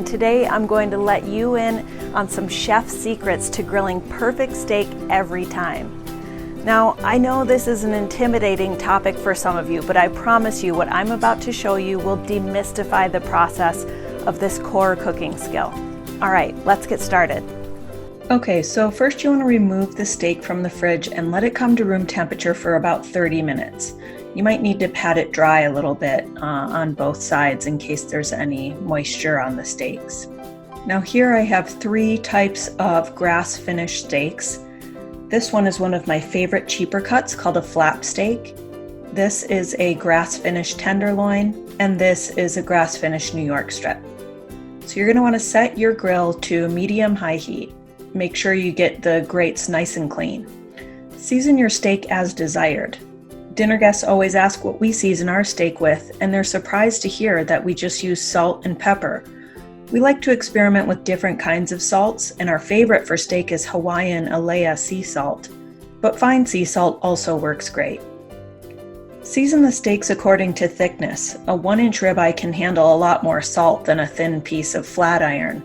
Today I'm going to let you in on some chef secrets to grilling perfect steak every time. Now, I know this is an intimidating topic for some of you, but I promise you what I'm about to show you will demystify the process of this core cooking skill. All right, let's get started. Okay, so first you want to remove the steak from the fridge and let it come to room temperature for about 30 minutes. You might need to pat it dry a little bit on both sides in case there's any moisture on the steaks. Now here I have 3 types of grass finished steaks. This one is one of my favorite cheaper cuts called a flap steak. This is a grass finished tenderloin, and this is a grass finished New York strip. So you're going to want to set your grill to medium-high heat. Make sure you get the grates nice and clean. Season your steak as desired. Dinner guests always ask what we season our steak with, and they're surprised to hear that we just use salt and pepper. We like to experiment with different kinds of salts, and our favorite for steak is Hawaiian Alea sea salt, but fine sea salt also works great. Season the steaks according to thickness. A 1-inch ribeye can handle a lot more salt than a thin piece of flat iron.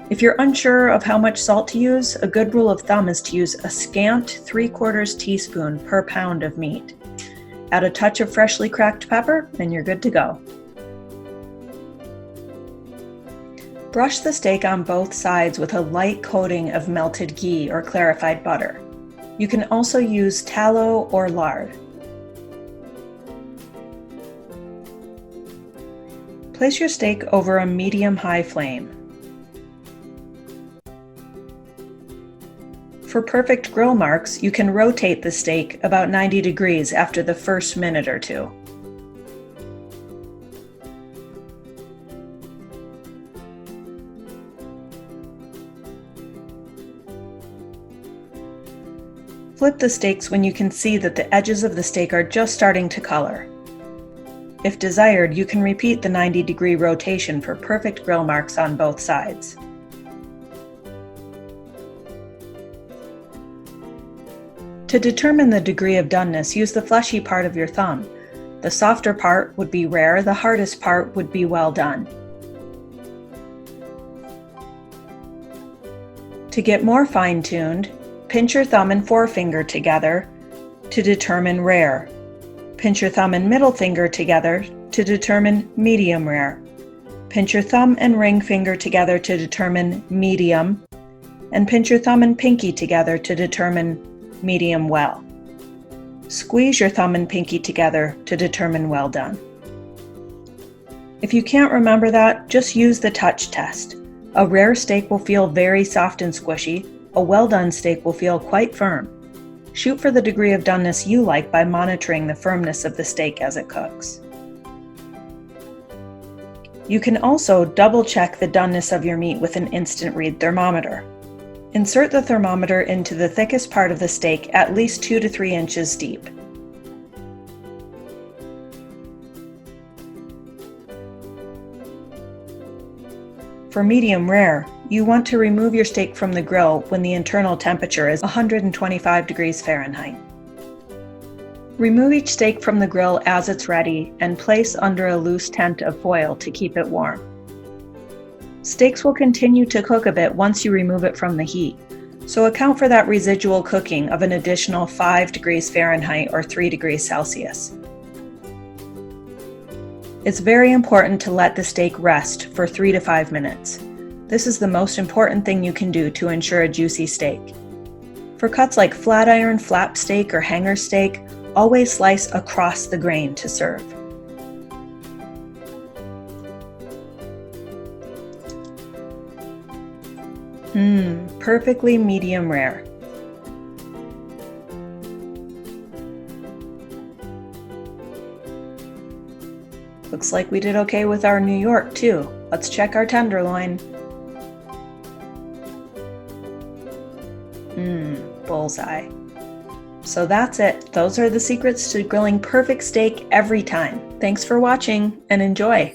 If you're unsure of how much salt to use, a good rule of thumb is to use a scant 3/4 teaspoon per pound of meat. Add a touch of freshly cracked pepper, and you're good to go. Brush the steak on both sides with a light coating of melted ghee or clarified butter. You can also use tallow or lard. Place your steak over a medium-high flame. For perfect grill marks, you can rotate the steak about 90 degrees after the first minute or two. Flip the steaks when you can see that the edges of the steak are just starting to color. If desired, you can repeat the 90-degree rotation for perfect grill marks on both sides. To determine the degree of doneness, use the fleshy part of your thumb. The softer part would be rare, the hardest part would be well done. To get more fine-tuned, pinch your thumb and forefinger together to determine rare. Pinch your thumb and middle finger together to determine medium rare. Pinch your thumb and ring finger together to determine medium, and pinch your thumb and pinky together to determine medium well. Squeeze your thumb and pinky together to determine well done. If you can't remember that, just use the touch test. A rare steak will feel very soft and squishy. A well done steak will feel quite firm. Shoot for the degree of doneness you like by monitoring the firmness of the steak as it cooks. You can also double check the doneness of your meat with an instant read thermometer. Insert the thermometer into the thickest part of the steak at least 2 to 3 inches deep. For medium rare, you want to remove your steak from the grill when the internal temperature is 125 degrees Fahrenheit. Remove each steak from the grill as it's ready and place under a loose tent of foil to keep it warm. Steaks will continue to cook a bit once you remove it from the heat, so account for that residual cooking of an additional 5 degrees Fahrenheit or 3 degrees Celsius. It's very important to let the steak rest for 3 to 5 minutes. This is the most important thing you can do to ensure a juicy steak. For cuts like flat iron, flap steak, or hanger steak, always slice across the grain to serve. Perfectly medium rare. Looks like we did okay with our New York too. Let's check our tenderloin. Bullseye. So that's it. Those are the secrets to grilling perfect steak every time. Thanks for watching and enjoy.